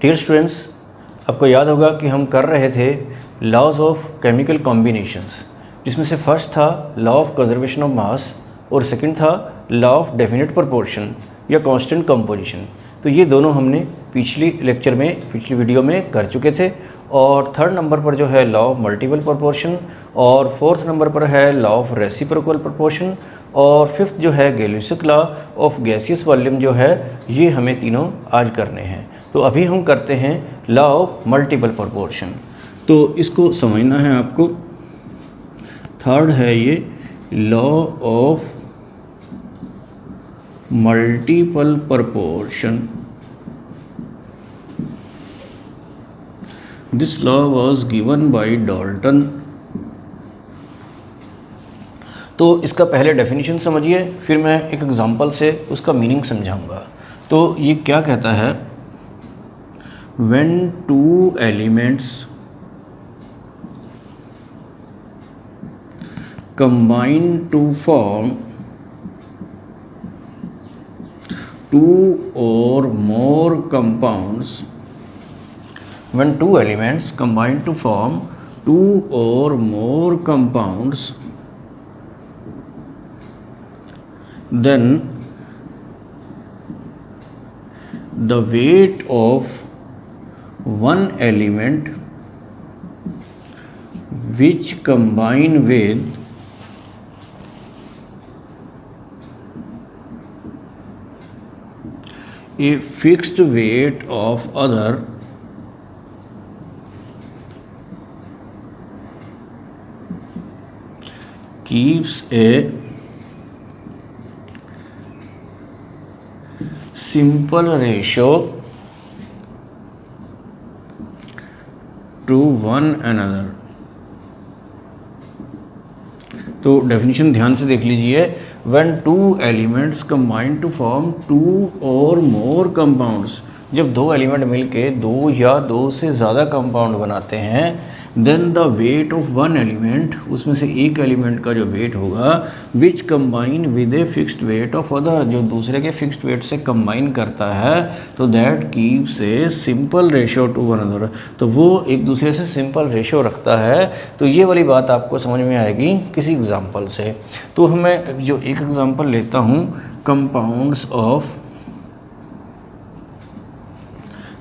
Dear students, आपको याद होगा कि हम कर रहे थे लॉज ऑफ केमिकल कॉम्बिनेशंस, जिसमें से फर्स्ट था law of conservation of mass और सेकंड था लॉ ऑफ डेफिनेट प्रोपोर्शन या कांस्टेंट कंपोजिशन। तो ये दोनों हमने पिछली वीडियो में कर चुके थे। और थर्ड नंबर पर जो है लॉ ऑफ मल्टीपल प्रोपोर्शन, और फोर्थ नंबर पर है लॉ ऑफ रेसिप्रोकल प्रोपोर्शन, और फिफ्थ जो है गैलियसिक लॉ ऑफ गैसियस वॉल्यूम जो है, ये हमें तीनों आज करने हैं। तो अभी हम करते हैं लॉ ऑफ मल्टीपल प्रोपोर्शन। तो इसको समझना है आपको। थर्ड है ये law of multiple proportion. This law was given by Dalton. तो इसका पहले डेफिनेशन समझिए, फिर मैं एक एग्जांपल से उसका मीनिंग समझाऊंगा। तो ये क्या कहता है, when two elements combine to form two or more compounds, when two elements combine to form two or more compounds, then the weight of one element which combine with a fixed weight of other keeps a simple ratio to one another. तो definition ध्यान से देख लीजिए। When two elements combine to form two or more compounds, जब दो element मिलके दो या दो से ज़्यादा कंपाउंड बनाते हैं, then the weight of one element, उसमें से एक एलिमेंट का जो वेट होगा, which combine with a fixed weight of other, जो दूसरे के फिक्स्ड वेट से कंबाइन करता है, तो that keeps a simple ratio two one other, तो वो एक दूसरे से सिंपल रेशो रखता है। तो ये वाली बात आपको समझ में आएगी किसी एग्जाम्पल से। तो मैं जो एक एग्जाम्पल लेता हूँ, compounds of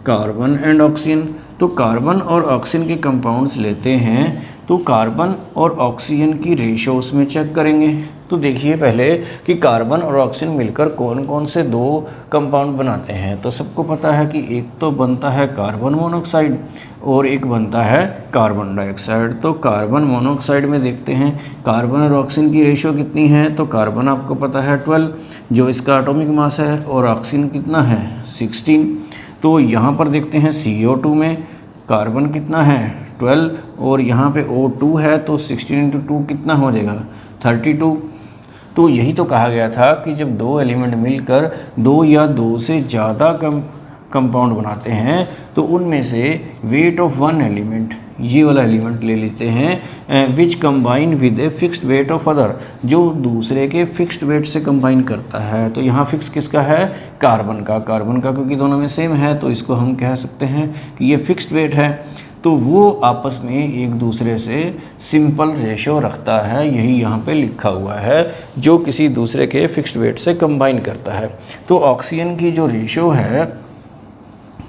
carbon and oxygen. तो कार्बन और ऑक्सीजन के कंपाउंड्स लेते हैं, तो कार्बन और ऑक्सीजन की रेशो उसमें चेक करेंगे। तो देखिए पहले कि कार्बन और ऑक्सीजन मिलकर कौन कौन से दो कंपाउंड बनाते हैं। तो सबको पता है कि एक तो बनता है कार्बन मोनोऑक्साइड और एक बनता है कार्बन डाइऑक्साइड। तो कार्बन मोनोऑक्साइड में देखते हैं कार्बन और ऑक्सीजन की रेशो कितनी है। तो कार्बन आपको पता है 12 जो इसका एटॉमिक मास है, और ऑक्सीजन कितना है 16। तो यहाँ पर देखते हैं CO2 में कार्बन कितना है 12, और यहाँ पे O2 है, तो 16 × 2 कितना हो जाएगा 32। तो यही तो कहा गया था कि जब दो एलिमेंट मिलकर दो या दो से ज़्यादा कंपाउंड बनाते हैं, तो उनमें से वेट ऑफ वन एलिमेंट, ये वाला एलिमेंट ले लेते हैं, which combine with a fixed weight of other, जो दूसरे के फिक्स्ड वेट से कंबाइन करता है। तो यहाँ फिक्स किसका है, कार्बन का क्योंकि दोनों में सेम है, तो इसको हम कह सकते हैं कि ये फिक्स्ड वेट है। तो वो आपस में एक दूसरे से सिंपल रेशो रखता है, यही यहाँ पे लिखा हुआ है, जो किसी दूसरे के फिक्स्ड वेट से कंबाइन करता है। तो ऑक्सीजन की जो रेशो है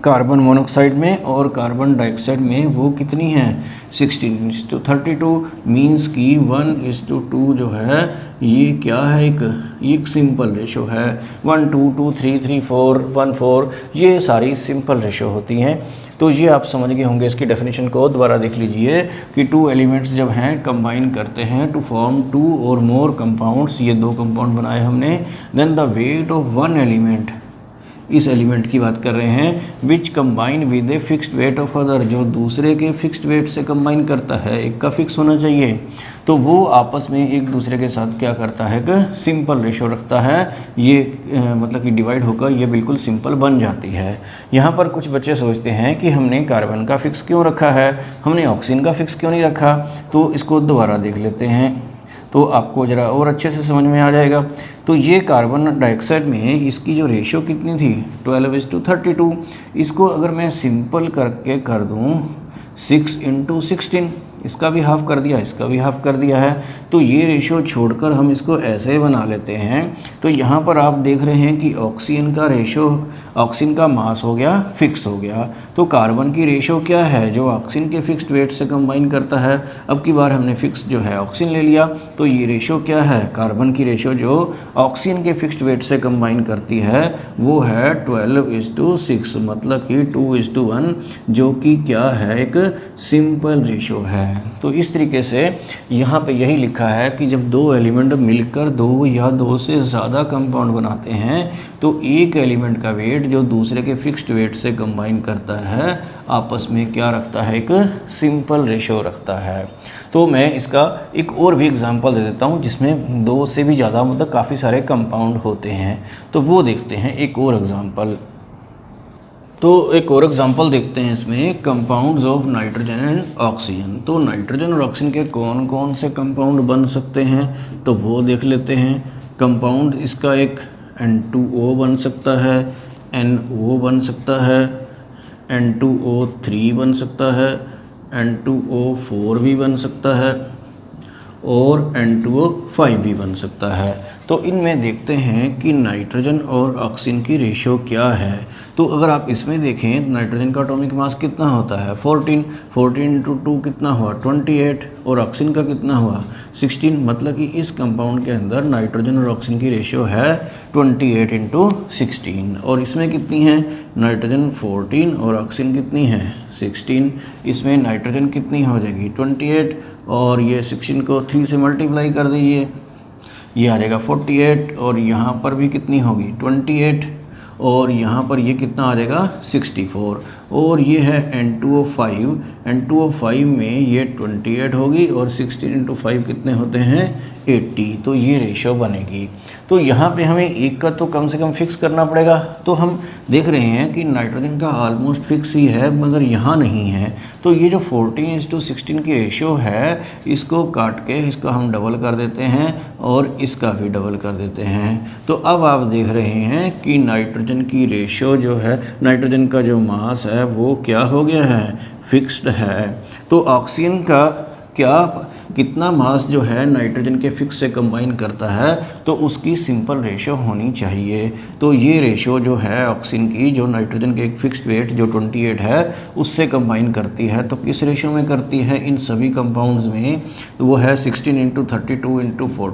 कार्बन मोनोऑक्साइड में और कार्बन डाइऑक्साइड में, वो कितनी है 16:32, मींस कि 1:2 जो है ये क्या है, एक सिंपल रेशो है। 1 2 2 3 3 4 1 4, ये सारी सिंपल रेशो होती हैं। तो ये आप समझ गए होंगे। इसकी डेफिनेशन को दोबारा देख लीजिए कि टू एलिमेंट्स जब हैं कंबाइन करते हैं to form two or more compounds, ये दो कंपाउंड बनाए हमने, then the weight of one element, इस एलिमेंट की बात कर रहे हैं, which combine with a fixed weight of other, जो दूसरे के फिक्स्ड वेट से कंबाइन करता है, एक का फिक्स होना चाहिए, तो वो आपस में एक दूसरे के साथ क्या करता है कि सिंपल रेशो रखता है। ये मतलब कि डिवाइड होकर ये बिल्कुल सिंपल बन जाती है। यहाँ पर कुछ बच्चे सोचते हैं कि हमने कार्बन का फिक्स क्यों रखा है, हमने ऑक्सीजन का फिक्स क्यों नहीं रखा। तो इसको दोबारा देख लेते हैं। तो आपको ज़रा और अच्छे से समझ में आ जाएगा। तो ये कार्बन डाइऑक्साइड में इसकी जो रेशो कितनी थी 12:32। इसको अगर मैं सिंपल करके कर दूँ 6:16, इसका भी हाफ कर दिया, इसका भी हाफ कर दिया है, तो ये रेशो छोड़कर हम इसको ऐसे बना लेते हैं। तो यहाँ पर आप देख रहे हैं कि ऑक्सीजन का रेशो, ऑक्सीजन का मास हो गया फिक्स हो गया, तो कार्बन की रेशो क्या है जो ऑक्सीजन के फिक्स्ड वेट से कंबाइन करता है। अब की बार हमने फिक्स जो है ऑक्सीजन ले लिया, तो ये रेशो क्या है, कार्बन की रेशो जो ऑक्सीजन के फिक्स्ड वेट से कंबाइन करती है वो है 12:6, मतलब कि 2:1, जो कि क्या है, एक सिंपल रेशो है। तो इस तरीके से यहाँ पे यही लिखा है कि जब दो एलिमेंट मिलकर दो या दो से ज़्यादा कंपाउंड बनाते हैं तो एक एलिमेंट का वेट जो दूसरे के फिक्स्ड वेट से कंबाइन करता है आपस में क्या रखता है, एक सिंपल रेशो रखता है। तो मैं इसका एक और भी एग्जांपल दे देता हूँ जिसमें दो से भी ज़्यादा, मतलब काफ़ी सारे कंपाउंड होते हैं, तो वो देखते हैं एक और एग्जांपल। तो एक और एग्जांपल देखते हैं इसमें, compounds of nitrogen and oxygen. तो नाइट्रोजन और ऑक्सीजन के कौन कौन से कंपाउंड बन सकते हैं तो वो देख लेते हैं। कंपाउंड इसका एक N2O बन सकता है, NO बन सकता है, N2O3 बन सकता है, N2O4 भी बन सकता है और N2O5 भी बन सकता है। तो इनमें देखते हैं कि नाइट्रोजन और ऑक्सीजन की रेशो क्या है। तो अगर आप इसमें देखें नाइट्रोजन का एटॉमिक मास कितना होता है 14, 14 × 2 कितना हुआ 28, और ऑक्सीजन का कितना हुआ 16, मतलब कि इस कंपाउंड के अंदर नाइट्रोजन और ऑक्सीजन की रेशो है 28 × 16। और इसमें कितनी है, नाइट्रोजन 14 और ऑक्सीजन कितनी है 16। इसमें नाइट्रोजन कितनी हो जाएगी 28 और ये 16 को 3 से मल्टीप्लाई कर दीजिए, ये आ जाएगा 48, और यहाँ पर भी कितनी होगी 28, और यहाँ पर ये कितना आ जाएगा 64, और ये है N2O5, N2O5 में ये 28 होगी और 16 × 5 कितने होते हैं 80, तो ये रेशो बनेगी। तो यहाँ पे हमें एक का तो कम से कम फिक्स करना पड़ेगा। तो हम देख रहे हैं कि नाइट्रोजन का ऑलमोस्ट फिक्स ही है मगर यहाँ नहीं है, तो ये जो 14:16 की रेशो है इसको काट के इसका हम डबल कर देते हैं और इसका भी डबल कर देते हैं। तो अब आप देख रहे हैं कि नाइट्रोजन की रेशो जो है, नाइट्रोजन का जो मास है वो क्या हो गया है, फिक्स्ड है। तो ऑक्सीजन का क्या कितना मास जो है नाइट्रोजन के फिक्स से कंबाइन करता है तो उसकी सिंपल रेशो होनी चाहिए। तो ये रेशो जो है ऑक्सीजन की, जो नाइट्रोजन के एक फिक्स्ड वेट जो 28 है उससे कंबाइन करती है, तो किस रेशो में करती है इन सभी कंपाउंड्स में, तो वो है 16 × 32 ×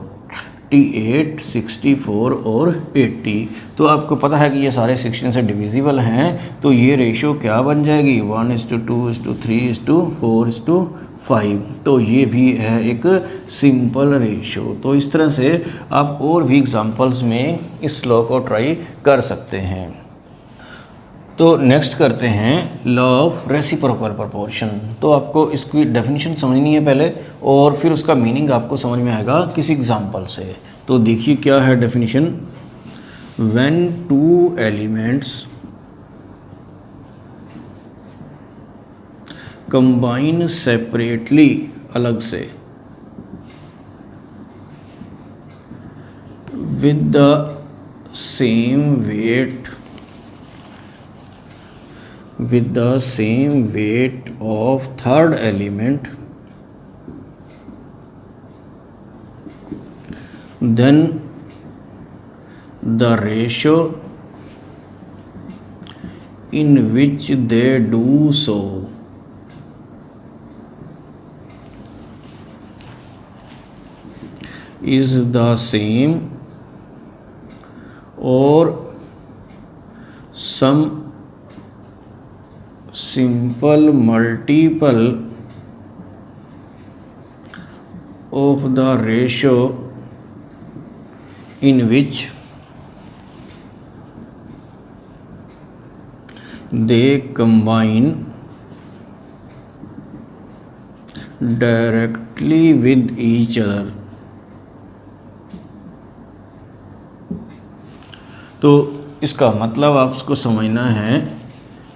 48, 64 और 80। तो आपको पता है कि ये सारे 16 से डिविजिबल हैं, तो ये रेशो क्या बन जाएगी 1:2:3:4:5। तो ये भी है एक सिंपल रेशो। तो इस तरह से आप और भी एग्जांपल्स में इस लॉ को ट्राई कर सकते हैं। तो नेक्स्ट करते हैं लॉ ऑफ रेसिप्रोकल प्रोपोर्शन। तो आपको इसकी डेफिनेशन समझनी है पहले और फिर उसका मीनिंग आपको समझ में आएगा किसी एग्जांपल से। तो देखिए क्या है definition, when two elements combine separately, अलग से, with the same weight, with the same weight of third element, then the ratio in which they do so is the same or some simple multiple of the ratio in which they combine directly with each other। तो इसका मतलब आप उसको समझना है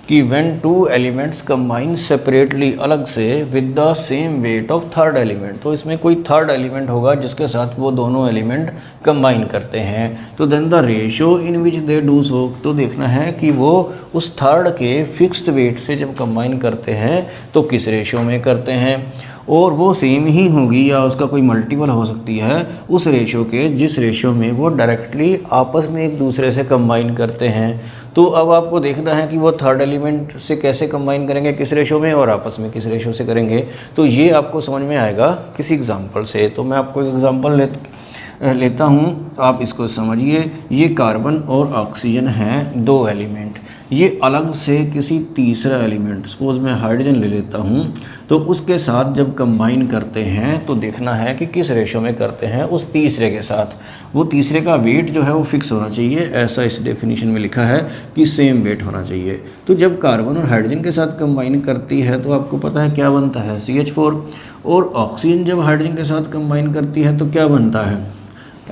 कि when two elements combine separately, अलग से, with the same weight of third element, तो इसमें कोई थर्ड एलिमेंट होगा जिसके साथ वो दोनों एलिमेंट कंबाइन करते हैं, तो then the ratio in which they do so, तो देखना है कि वो उस थर्ड के फिक्स्ड वेट से जब कंबाइन करते हैं तो किस रेशो में करते हैं, और वो सेम ही होगी या उसका कोई मल्टीपल हो सकती है उस रेशो के जिस रेशो में वो डायरेक्टली आपस में एक दूसरे से कंबाइन करते हैं। तो अब आपको देखना है कि वो थर्ड एलिमेंट से कैसे कंबाइन करेंगे, किस रेशो में, और आपस में किस रेशो से करेंगे। तो ये आपको समझ में आएगा किसी एग्जांपल से। तो मैं आपको एक एग्जांपल लेता हूँ, तो आप इसको समझिए। ये कार्बन और ऑक्सीजन हैं दो एलिमेंट, ये अलग से किसी तीसरा एलिमेंट, सपोज मैं हाइड्रोजन ले लेता हूँ, तो उसके साथ जब कंबाइन करते हैं तो देखना है कि किस रेशो में करते हैं उस तीसरे के साथ। वो तीसरे का वेट जो है वो फिक्स होना चाहिए, ऐसा इस डेफिनेशन में लिखा है कि सेम वेट होना चाहिए। तो जब कार्बन और हाइड्रोजन के साथ कंबाइन करती है तो आपको पता है क्या बनता है, CH4, और ऑक्सीजन जब हाइड्रोजन के साथ कंबाइन करती है तो क्या बनता है,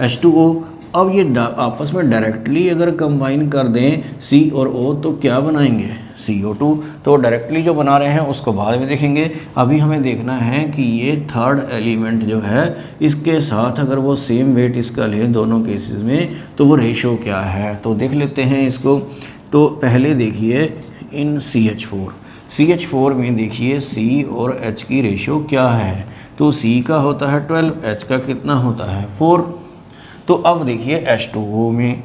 H2O। अब ये आपस में डायरेक्टली अगर कंबाइन कर दें C और O तो क्या बनाएंगे, CO2। तो डायरेक्टली जो बना रहे हैं उसको बाद में देखेंगे, अभी हमें देखना है कि ये थर्ड एलिमेंट जो है इसके साथ अगर वो सेम वेट इसका ले दोनों केसेस में तो वो रेशो क्या है। तो देख लेते हैं इसको। तो पहले देखिए इन CH4 में देखिए C और H की रेशो क्या है। तो C का होता है 12, H का कितना होता है 4। तो अब देखिए H2O में,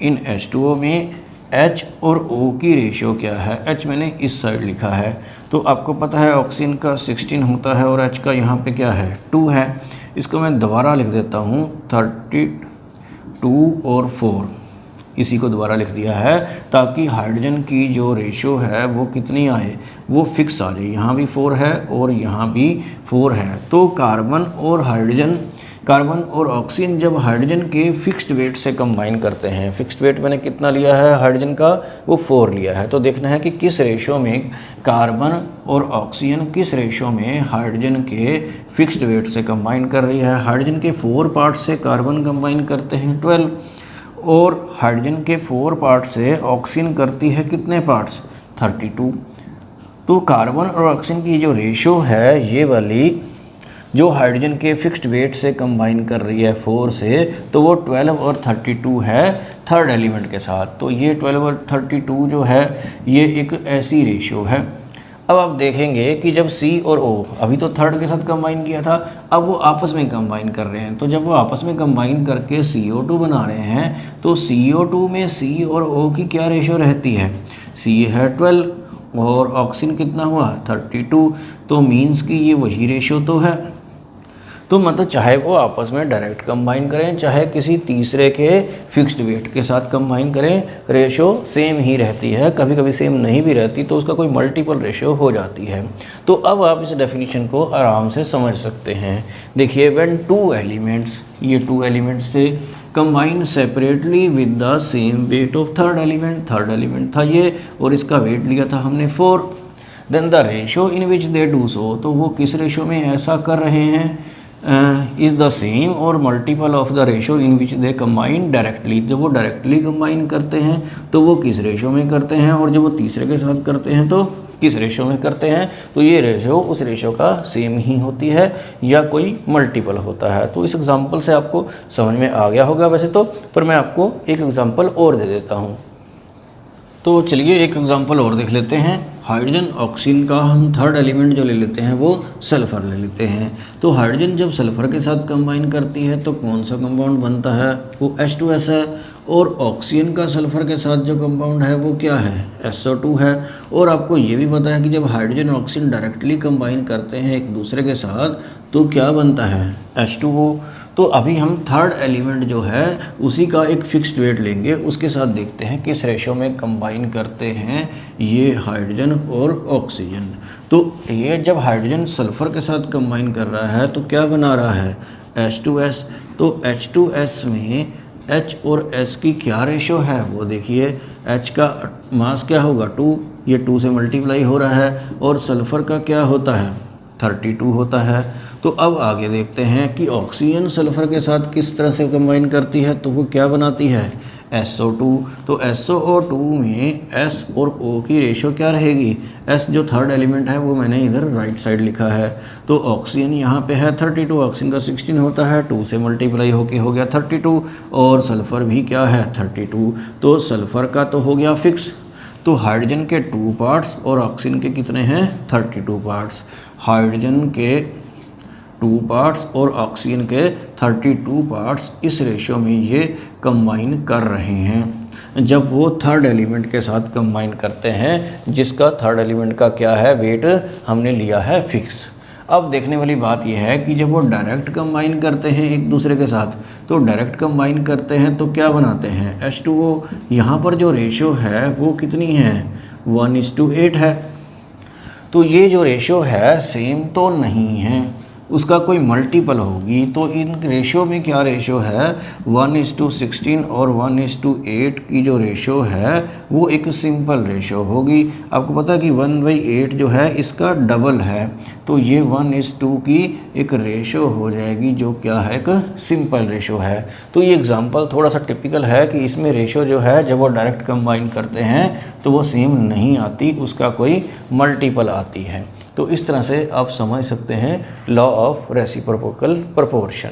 इन H2O में H और O की रेशियो क्या है, H मैंने इस साइड लिखा है। तो आपको पता है ऑक्सीजन का 16 होता है और H का यहाँ पे क्या है 2 है। इसको मैं दोबारा लिख देता हूँ 32 और 4, इसी को दोबारा लिख दिया है ताकि हाइड्रोजन की जो रेशियो है वो कितनी आए, वो फिक्स आ जाए। यहाँ भी 4 है और यहाँ भी 4 है। तो कार्बन और ऑक्सीजन जब हाइड्रोजन के फिक्स्ड वेट से कंबाइन करते हैं, फिक्स्ड वेट मैंने कितना लिया है हाइड्रोजन का, वो 4 लिया है। तो देखना है कि किस रेशो में कार्बन और ऑक्सीजन किस रेशो में हाइड्रोजन के फिक्स्ड वेट से कंबाइन कर रही है। हाइड्रोजन के 4 पार्ट से कार्बन कंबाइन करते हैं 12, और हाइड्रोजन के 4 पार्ट से ऑक्सीजन करती है कितने पार्ट्स 32। तो कार्बन और ऑक्सीजन की जो रेशो है ये वाली जो हाइड्रोजन के फिक्स्ड वेट से कंबाइन कर रही है 4 से, तो वो 12 और 32 है थर्ड एलिमेंट के साथ। तो ये 12 और 32 जो है ये एक ऐसी रेशियो है। अब आप देखेंगे कि जब C और O अभी तो थर्ड के साथ कंबाइन किया था, अब वो आपस में कंबाइन कर रहे हैं। तो जब वो आपस में कंबाइन करके CO2 बना रहे हैं तो CO2 में C और O की क्या रेशियो रहती है, C है 12 और ऑक्सीजन कितना हुआ 32। तो मीन्स कि ये वही रेशियो तो है। तो मतलब चाहे वो आपस में डायरेक्ट कंबाइन करें चाहे किसी तीसरे के फिक्स्ड वेट के साथ कंबाइन करें, रेशो सेम ही रहती है। कभी कभी सेम नहीं भी रहती तो उसका कोई मल्टीपल रेशो हो जाती है। तो अब आप इस डेफिनेशन को आराम से समझ सकते हैं। देखिए व्हेन टू एलिमेंट्स, ये 2 एलिमेंट्स थे, combine separately with the same weight of third element था ये, और इसका वेट लिया था हमने 4। Then the ratio in which they do so, तो वो किस रेशो में ऐसा कर रहे हैं, is the same or multiple of the ratio in which they combine directly. जब वो डायरेक्टली कंबाइन करते हैं तो वो किस रेशो में करते हैं, और जब वो तीसरे के साथ करते हैं तो किस रेशो में करते हैं। तो ये रेशो उस रेशो का सेम ही होती है या कोई मल्टीपल होता है। तो इस एग्जांपल से आपको समझ में आ गया होगा वैसे तो, पर मैं आपको एक एग्जांपल और दे देता हूँ। तो चलिए एक एग्जांपल और देख लेते हैं। हाइड्रोजन ऑक्सीजन का हम थर्ड एलिमेंट जो ले लेते हैं वो सल्फ़र ले लेते हैं। तो हाइड्रोजन जब सल्फ़र के साथ कंबाइन करती है तो कौन सा कंपाउंड बनता है, वो H2S है। और ऑक्सीजन का सल्फ़र के साथ जो कंपाउंड है वो क्या है, SO2 है। और आपको ये भी पता है कि जब हाइड्रोजन और ऑक्सीजन डायरेक्टली कंबाइन करते हैं एक दूसरे के साथ तो क्या बनता है, H2O। तो अभी हम थर्ड एलिमेंट जो है उसी का एक फिक्स्ड वेट लेंगे, उसके साथ देखते हैं किस रेशो में कंबाइन करते हैं ये हाइड्रोजन और ऑक्सीजन। तो ये जब हाइड्रोजन सल्फ़र के साथ कंबाइन कर रहा है तो क्या बना रहा है, H2S। तो H2S में H और S की क्या रेशो है वो देखिए, H का मास क्या होगा 2, ये 2 से मल्टीप्लाई हो रहा है, और सल्फ़र का क्या होता है 32 होता है। तो अब आगे देखते हैं कि ऑक्सीजन सल्फ़र के साथ किस तरह से कंबाइन करती है। तो वो क्या बनाती है SO2। तो SOO2 में S और O की रेशो क्या रहेगी, S जो थर्ड एलिमेंट है वो मैंने इधर राइट साइड लिखा है। तो ऑक्सीजन यहाँ पे है 32, ऑक्सीजन का 16 होता है, 2 से मल्टीप्लाई होके हो गया 32, और सल्फ़र भी क्या है 32। तो सल्फ़र का तो हो गया फिक्स। तो हाइड्रोजन के 2 पार्ट्स और ऑक्सीजन के कितने हैं 32 पार्ट्स। हाइड्रोजन के 2 पार्ट्स और ऑक्सीजन के 32 पार्ट्स इस रेशो में ये कंबाइन कर रहे हैं। जब वो थर्ड एलिमेंट के साथ कंबाइन करते हैं जिसका थर्ड एलिमेंट का क्या है वेट हमने लिया है फिक्स। अब देखने वाली बात यह है कि जब वो डायरेक्ट कंबाइन करते हैं एक दूसरे के साथ, तो डायरेक्ट कंबाइन करते हैं तो क्या बनाते हैं H2O। यहाँ पर जो रेशो है वो कितनी है 1:8 है। तो ये जो रेशो है सेम तो नहीं है, उसका कोई मल्टीपल होगी। तो इन रेशो में क्या रेशो है 1:16 और 1:8 की जो रेशो है वो एक सिंपल रेशो होगी। आपको पता है कि 1/8 जो है इसका डबल है, तो ये 1:2 की एक रेशो हो जाएगी जो क्या है एक सिंपल रेशो है। तो ये एग्जांपल थोड़ा सा टिपिकल है कि इसमें रेशो जो है जब वो डायरेक्ट कंबाइन करते हैं तो वो सेम नहीं आती, उसका कोई मल्टीपल आती है। तो इस तरह से आप समझ सकते हैं लॉ ऑफ रेसिप्रोकल प्रोपोर्शन।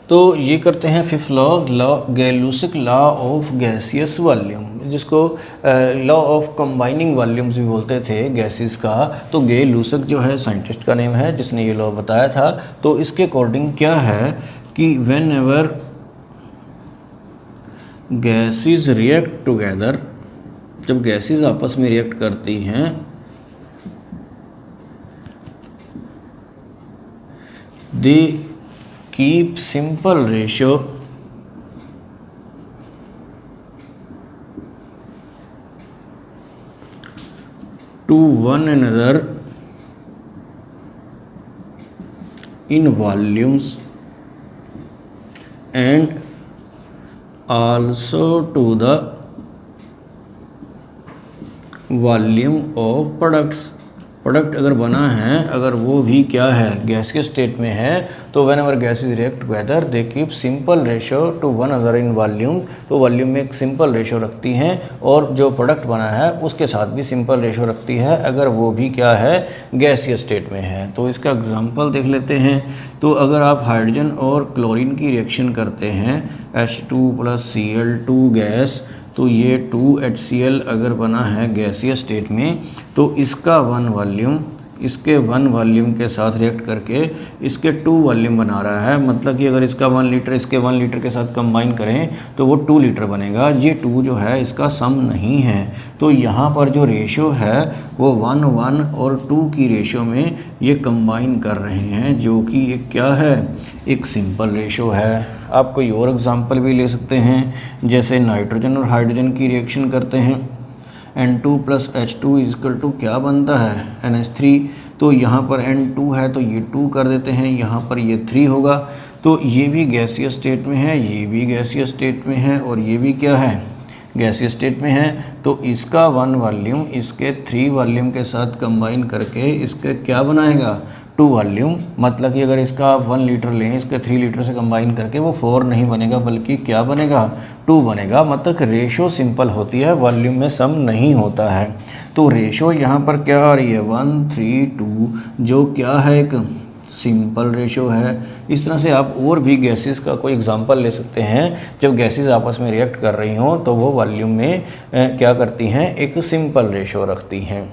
तो ये करते हैं fifth law Gay Lussac law of gaseous volume, जिसको लॉ ऑफ कंबाइनिंग वॉल्यूम्स भी बोलते थे गैसेस का। तो गे लूसक जो है साइंटिस्ट का नेम है जिसने ये लॉ बताया था। तो इसके अकॉर्डिंग क्या है कि when ever gases react together, जब गैसेस आपस में रिएक्ट करती हैं they keep simple ratio to one another in volumes and also to the volume of products। Product अगर बना है अगर वो भी क्या है गैस के स्टेट में है, तो when ever gases react together they keep simple ratio two one other in volume. तो वॉल्यूम में एक सिंपल रेशो रखती हैं और जो प्रोडक्ट बना है उसके साथ भी सिंपल रेशो रखती है अगर वो भी क्या है गैसीय स्टेट में है। तो इसका एग्जांपल देख लेते हैं। तो अगर आप हाइड्रोजन और क्लोरीन की रिएक्शन करते हैं H2 + Cl2 गैस, तो ये 2HCl अगर बना है गैसीय स्टेट में, तो इसका 1 वॉल्यूम इसके 1 वॉल्यूम के साथ रिएक्ट करके इसके 2 वॉल्यूम बना रहा है। मतलब कि अगर इसका 1 लीटर इसके 1 लीटर के साथ कंबाइन करें तो वो 2 लीटर बनेगा। ये 2 जो है इसका सम नहीं है। तो यहाँ पर जो रेशो है वो 1, 1 और 2 की रेशो में ये कंबाइन कर रहे हैं, जो कि एक क्या है एक सिंपल रेशो है। आप कोई और एग्जांपल भी ले सकते हैं, जैसे नाइट्रोजन और हाइड्रोजन की रिएक्शन करते हैं N2 + H2 = क्या बनता है NH3। तो यहाँ पर N2 है तो ये 2 कर देते हैं, यहाँ पर ये 3 होगा। तो ये भी गैसीय स्टेट में है, ये भी गैसीय स्टेट में है और ये भी क्या है गैसीय स्टेट में है। तो इसका 1 वॉल्यूम इसके 3 वॉल्यूम के साथ कंबाइन करके इसके क्या बनाएगा 2 वॉल्यूम। मतलब कि अगर इसका आप 1 लीटर लें इसके 3 लीटर से कंबाइन करके वो 4 नहीं बनेगा बल्कि क्या बनेगा 2 बनेगा। मतलब रेशो सिंपल होती है, वॉल्यूम में सम नहीं होता है। तो रेशो यहाँ पर क्या आ रही है 1, 3, 2, जो क्या है एक सिंपल रेशो है। इस तरह से आप और भी गैसेस का कोई एग्जांपल ले सकते हैं। जब गैसेस आपस में रिएक्ट कर रही हों तो वो वॉल्यूम में क्या करती हैं एक सिंपल रेशो रखती हैं।